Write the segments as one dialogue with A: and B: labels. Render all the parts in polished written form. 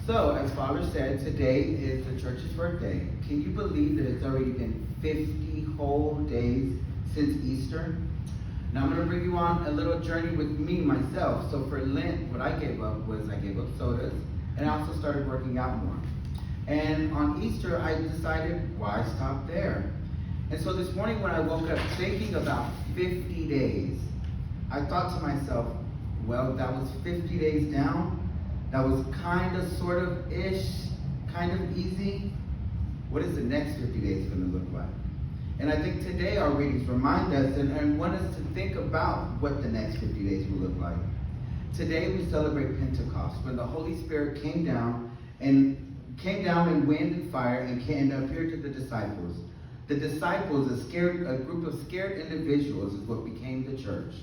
A: So, as Father said, today is the church's birthday. Can you believe that it's already been 50 whole days since Easter? Now I'm going to bring you on a little journey with me, myself. So for Lent, what I gave up was I gave up sodas, and I also started working out more. And on Easter, I decided, why stop there? And so this morning when I woke up thinking about 50 days, I thought to myself, well, that was 50 days down. That was kind of, sort of, ish, kind of easy. What is the next 50 days going to look like? And I think today our readings remind us and want us to think about what the next 50 days will look like. Today we celebrate Pentecost, when the Holy Spirit came down in wind and fire and appeared to the disciples. The disciples, a group of scared individuals, is what became the church.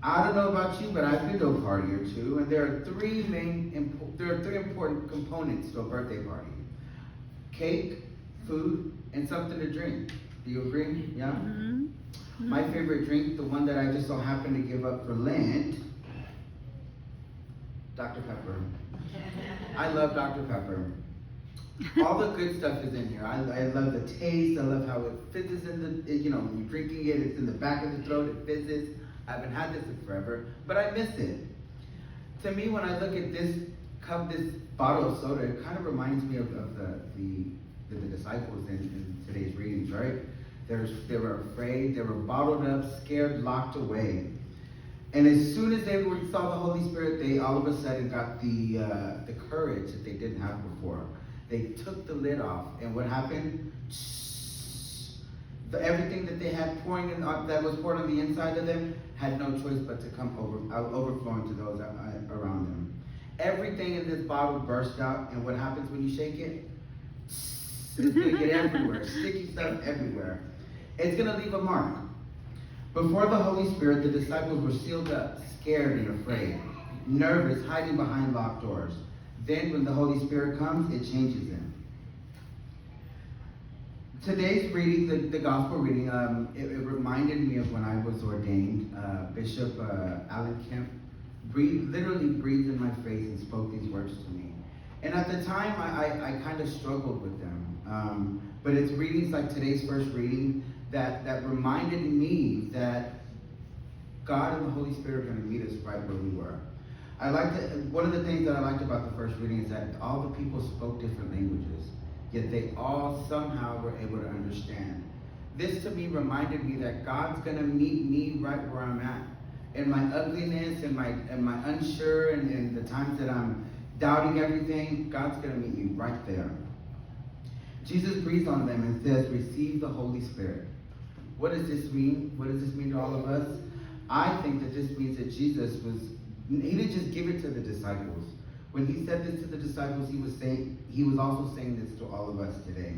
A: I don't know about you, but I've been to a party or two, and there are three important components to a birthday party: cake, food, and something to drink. Do you agree? Yeah? Mm-hmm. Mm-hmm. My favorite drink, the one that I just so happened to give up for Lent, Dr. Pepper. I love Dr. Pepper. All the good stuff is in here. I love the taste. I love how it fizzes in the, when you're drinking it, it's in the back of the throat, it fizzes. I haven't had this in forever, but I miss it. To me, when I look at this cup, this bottle of soda, it kind of reminds me of the disciples in today's readings, right? They were afraid, they were bottled up, scared, locked away. And as soon as they saw the Holy Spirit, they all of a sudden got the courage that they didn't have before. They took the lid off, and what happened? Everything that they had that was poured on the inside of them had no choice but to come overflowing to those around them. Everything in this bottle burst out, and what happens when you shake it? It's going to get everywhere, sticky stuff everywhere. It's going to leave a mark. Before the Holy Spirit, the disciples were sealed up, scared and afraid, nervous, hiding behind locked doors. Then when the Holy Spirit comes, it changes them. Today's reading, the gospel reading, it reminded me of when I was ordained. Bishop Alan Kemp literally breathed in my face and spoke these words to me. And at the time, I kind of struggled with them. But it's readings like today's first reading that reminded me that God and the Holy Spirit are going to meet us right where we were. One of the things that I liked about the first reading is that all the people spoke different languages, yet they all somehow were able to understand. This to me reminded me that God's going to meet me right where I'm at. In my ugliness and my unsure and the times that I'm doubting everything, God's going to meet me right there. Jesus breathes on them and says, receive the Holy Spirit. What does this mean? What does this mean to all of us? I think that this means that Jesus he didn't just give it to the disciples. When he said this to the disciples, he was also saying this to all of us today.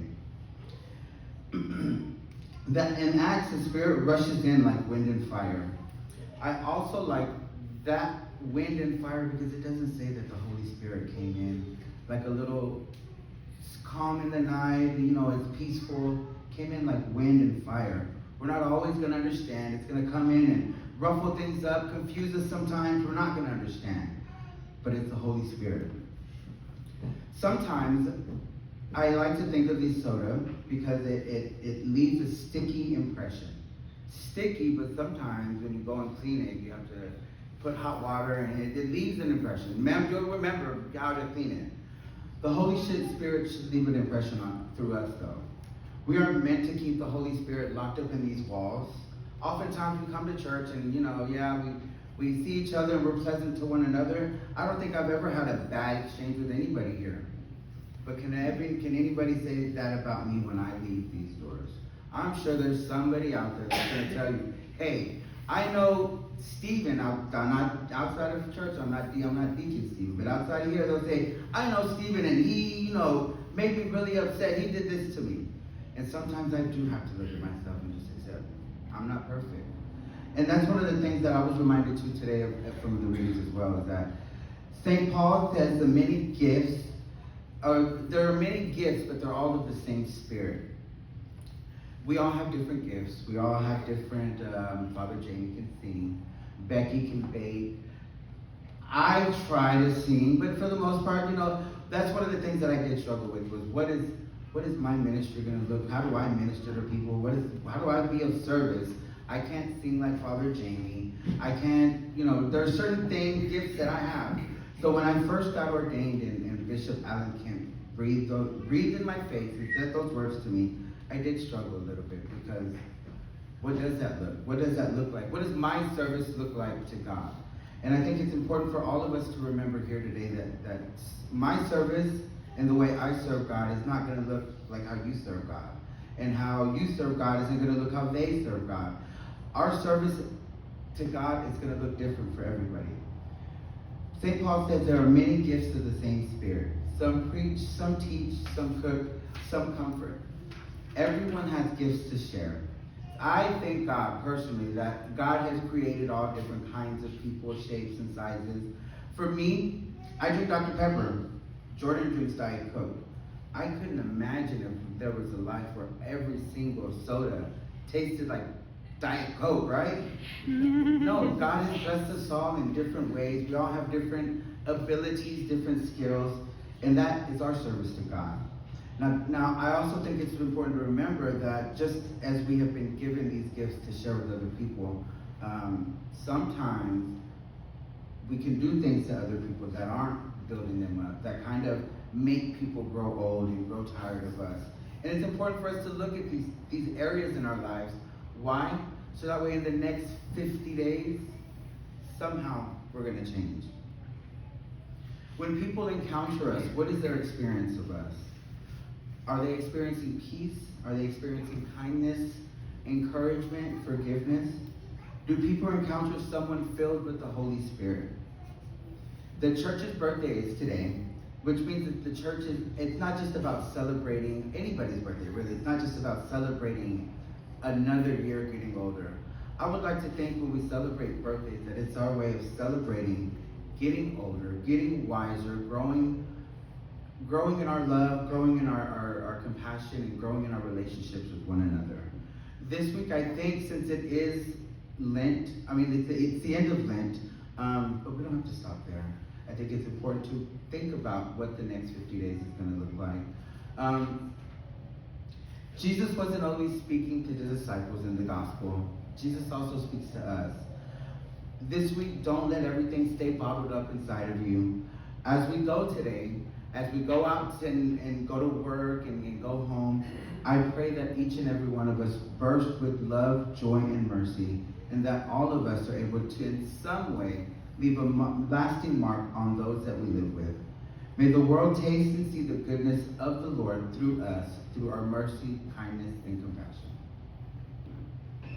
A: That in Acts, the Spirit rushes in like wind and fire. I also like that wind and fire because it doesn't say that the Holy Spirit came in like a little calm in the night, it's peaceful. Came in like wind and fire. We're not always going to understand. It's going to come in and ruffle things up, confuse us sometimes. We're not going to understand. But it's the Holy Spirit. Sometimes I like to think of these soda because it leaves a sticky impression. Sticky, but sometimes when you go and clean it, you have to put hot water and it leaves an impression. You'll remember how to clean it. The Holy Spirit should leave an impression through us, though. We aren't meant to keep the Holy Spirit locked up in these walls. Oftentimes we come to church and, we see each other and we're pleasant to one another. I don't think I've ever had a bad exchange with anybody here. But can anybody say that about me when I leave these doors? I'm sure there's somebody out there that's going to tell you, hey, I know Stephen outside of church. I'm not Deacon Stephen, but outside of here, they'll say, I know Stephen, and he, made me really upset. He did this to me. And sometimes I do have to look at myself and just accept I'm not perfect. And that's one of the things that I was reminded to today from the readings as well, is that St. Paul says there are many gifts, but they're all of the same Spirit. We all have different gifts. We all have different, Father Jamie can sing, Becky can bake. I try to sing, but for the most part, that's one of the things that I did struggle with was what is my ministry going to look? How do I minister to people? How do I be of service? I can't sing like Father Jamie. I can't, there are certain gifts that I have. So when I first got ordained and Bishop Alan Kemp breathed in my face and said those words to me, I did struggle a little bit because what does that look? What does that look like? What does my service look like to God? And I think it's important for all of us to remember here today that my service and the way I serve God is not going to look like how you serve God. And how you serve God isn't going to look how they serve God. Our service to God is going to look different for everybody. St. Paul says there are many gifts of the same Spirit. Some preach, some teach, some cook, some comfort. Everyone has gifts to share. I thank God personally that God has created all different kinds of people, shapes, and sizes. For me, I drink Dr. Pepper. Jordan drinks Diet Coke. I couldn't imagine if there was a life where every single soda tasted like Diet Coke, right? No, God has blessed us all in different ways. We all have different abilities, different skills, and that is our service to God. Now, I also think it's important to remember that just as we have been given these gifts to share with other people, sometimes we can do things to other people that aren't building them up, that kind of make people grow old and grow tired of us. And it's important for us to look at these areas in our lives. Why? So that way in the next 50 days, somehow we're going to change. When people encounter us, what is their experience of us? Are they experiencing peace? Are they experiencing kindness, encouragement, forgiveness? Do people encounter someone filled with the Holy Spirit? The church's birthday is today, which means that the church it's not just about celebrating anybody's birthday, really. It's not just about celebrating another year getting older. I would like to think when we celebrate birthdays that it's our way of celebrating getting older, getting wiser, growing in our love, growing in our compassion, and growing in our relationships with one another. This week, I think, since it is Lent, it's the end of Lent, but we don't have to stop there. I think it's important to think about what the next 50 days is going to look like. Jesus wasn't only speaking to the disciples in the gospel, Jesus also speaks to us. This week, don't let everything stay bottled up inside of you. As we go today, as we go out and go to work and go home, I pray that each and every one of us burst with love, joy, and mercy, and that all of us are able to, in some way, leave a lasting mark on those that we live with. May the world taste and see the goodness of the Lord through us, through our mercy, kindness, and